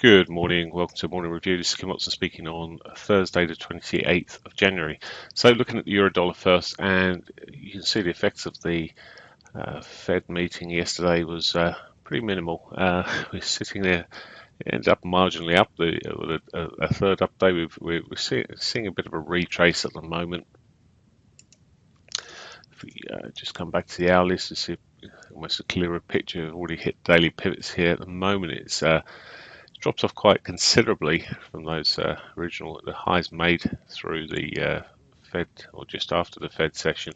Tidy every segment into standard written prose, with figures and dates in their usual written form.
Good morning, welcome to Morning Review. This is Kim Watson speaking on Thursday, the 28th of January. So, looking at the euro dollar first, and you can see the effects of the Fed meeting yesterday was pretty minimal. We're sitting there, it ended up marginally up. With a third update, we're seeing a bit of a retrace at the moment. If we just come back to the hourlies to see almost a clearer picture, we've already hit daily pivots here. At the moment, it's dropped off quite considerably from those original highs made through the Fed or just after the Fed session,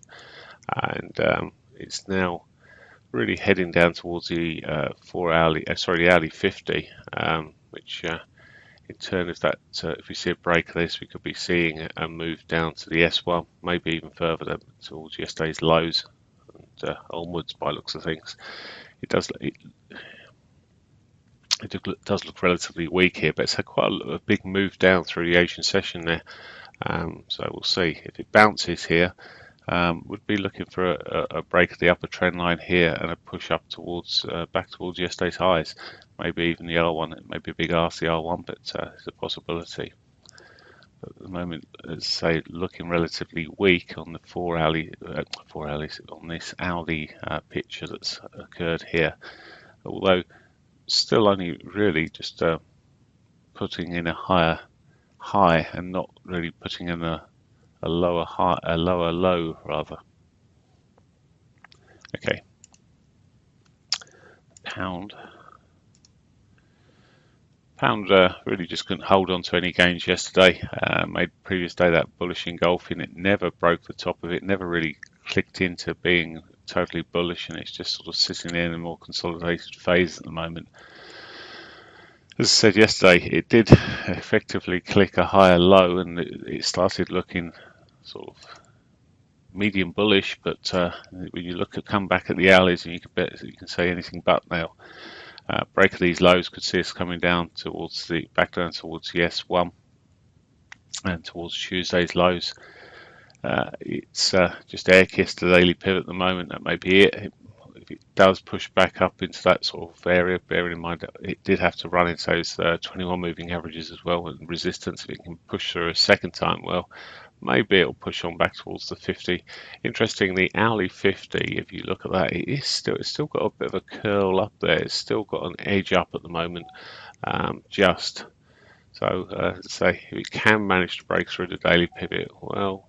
and it's now really heading down towards the the hourly 50, which in turn, if we see a break of this, we could be seeing a move down to the S1, maybe even further towards yesterday's lows and onwards by looks of things. It does look relatively weak here, but it's had quite a big move down through the Asian session there. So we'll see if it bounces here. Would be looking for a break of the upper trend line here and a push up towards back towards yesterday's highs. Maybe even the R1. It may be a big ask the R1, but it's a possibility. But at the moment, as I say, looking relatively weak on the four hourly on this hourly picture that's occurred here. Although still only really just putting in a higher high and not really putting in a lower high, a lower low rather. Okay. Pound really just couldn't hold on to any gains yesterday. Made previous day that bullish engulfing. It never broke the top of it, never really clicked into being totally bullish, and it's just sort of sitting there in a more consolidated phase at the moment. As I said yesterday, it did effectively click a higher low, and it started looking sort of medium bullish, but when you come back at the hourlies, and you can say anything but now. Break of these lows could see us coming down back down towards the S1 and towards Tuesday's lows. It's just air kissed the daily pivot at the moment. That may be it. If it does push back up into that sort of area, bearing in mind that it did have to run into those 21 moving averages as well, and resistance. If it can push through a second time, well, maybe it'll push on back towards the 50. Interestingly, hourly 50, if you look at that, it's still got a bit of a curl up there. It's still got an edge up at the moment, just. So, as I say, if it can manage to break through the daily pivot, well,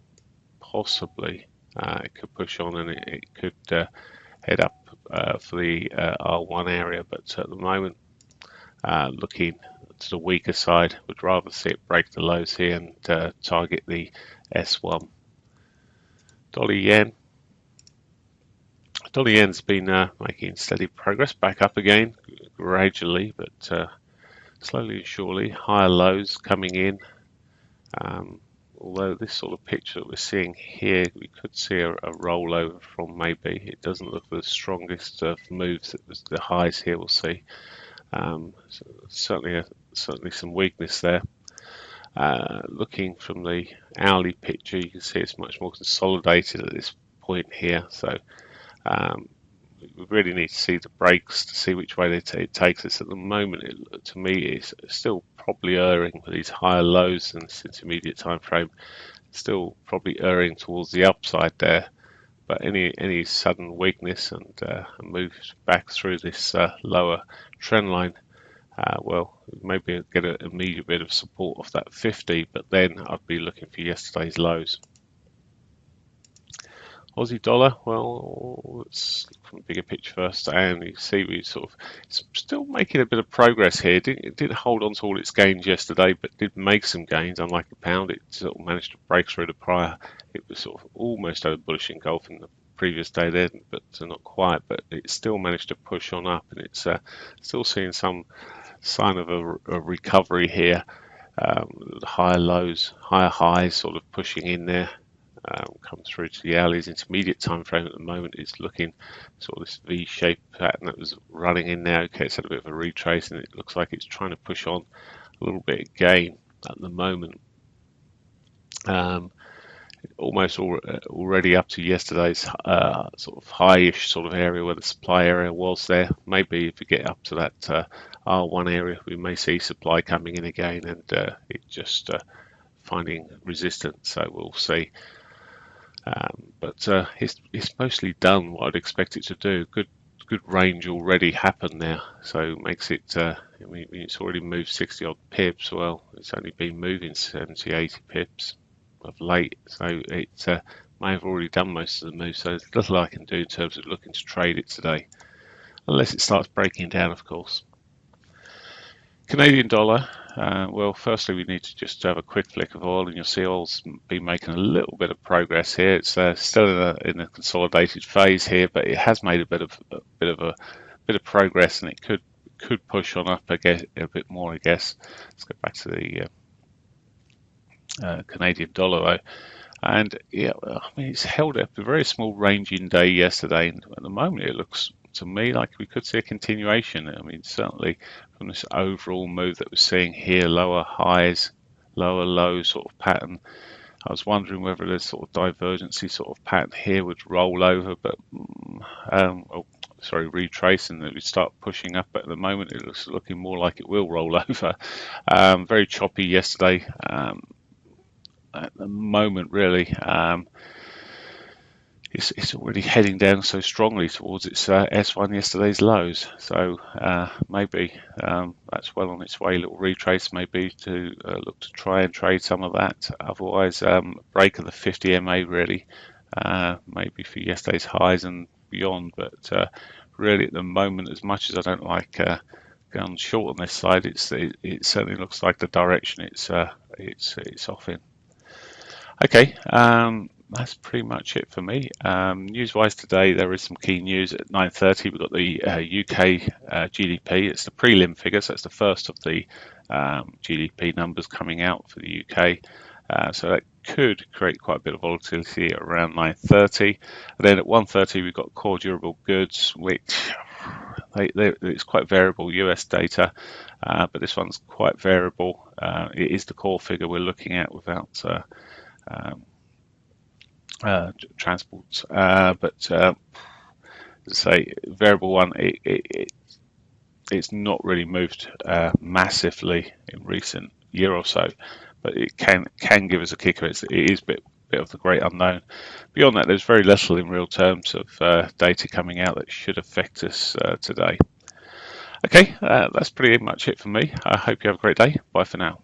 possibly it could push on and it could head up for the R1 area. But at the moment, looking to the weaker side, would rather see it break the lows here and target the S1. Dollar yen. Dollar yen's been making steady progress back up again, gradually, but slowly and surely. Higher lows coming in. Although this sort of picture that we're seeing here, we could see a rollover from maybe. It doesn't look the strongest of moves. The highs here we'll see. So certainly some weakness there. Looking from the hourly picture, you can see it's much more consolidated at this point here. So we really need to see the breaks to see which way it takes us. At the moment, to me, it's still probably erring with these higher lows and this intermediate time frame. Still probably erring towards the upside there. But any sudden weakness and move back through this lower trend line, well, maybe get an immediate bit of support off that 50, but then I'd be looking for yesterday's lows. Aussie dollar, well, let's look from the bigger picture first, and you see we sort of still making a bit of progress here. It didn't hold on to all its gains yesterday, but did make some gains. Unlike the pound, it sort of managed to break through the prior. It was sort of almost had a bullish engulf in the previous day there, but not quite. But it still managed to push on up, and it's still seeing some sign of a recovery here. Higher lows, higher highs, sort of pushing in there. Come through to the hourlies. Intermediate time frame at the moment is looking sort of this V-shaped pattern that was running in there. Okay, it's had a bit of a retrace, and it looks like it's trying to push on a little bit again at the moment. almost already up to yesterday's sort of high-ish sort of area where the supply area was there. Maybe if we get up to that R1 area, we may see supply coming in again and it just finding resistance. So we'll see. But it's mostly done what I'd expect it to do. Good range already happened there, so it makes it. I mean, it's already moved 60 odd pips. Well, it's only been moving 70, 80 pips of late, so it may have already done most of the move. So there's little I can do in terms of looking to trade it today, unless it starts breaking down, of course. Canadian dollar. Well, firstly, we need to just have a quick flick of oil, and you'll see oil's been making a little bit of progress here. It's still in a consolidated phase here, but it has made a bit of progress, and it could push on up again a bit more, I guess. Let's go back to the Canadian dollar though. And yeah, I mean, it's held up a very small ranging day yesterday, and at the moment it looks to me like we could see a continuation. I mean, certainly from this overall move that we're seeing here, lower highs, lower lows sort of pattern. I was wondering whether this sort of divergency sort of pattern here would roll over, but retrace, and that we start pushing up. But at the moment, it looks looking more like it will roll over. Very choppy yesterday. At the moment, really, it's already heading down so strongly towards its S1 yesterday's lows. So maybe that's well on its way. A little retrace maybe to look to try and trade some of that. Otherwise, break of the 50 MA really, maybe for yesterday's highs and beyond. But really, at the moment, as much as I don't like going short on this side, it certainly looks like the direction it's off in. Okay, that's pretty much it for me. News-wise today, there is some key news at 9:30. We've got the UK GDP. It's the prelim figure, so it's the first of the GDP numbers coming out for the UK. So that could create quite a bit of volatility at around 9:30. And then at 1:30, we've got core durable goods, which it's quite variable US data, but this one's quite variable. It is the core figure we're looking at without transports, but say variable one, it's not really moved massively in recent year or so, but it can give us a kicker. It is a bit of the great unknown. Beyond that, there's very little in real terms of data coming out that should affect us today. Okay, that's pretty much it for me. I hope you have a great day. Bye for now.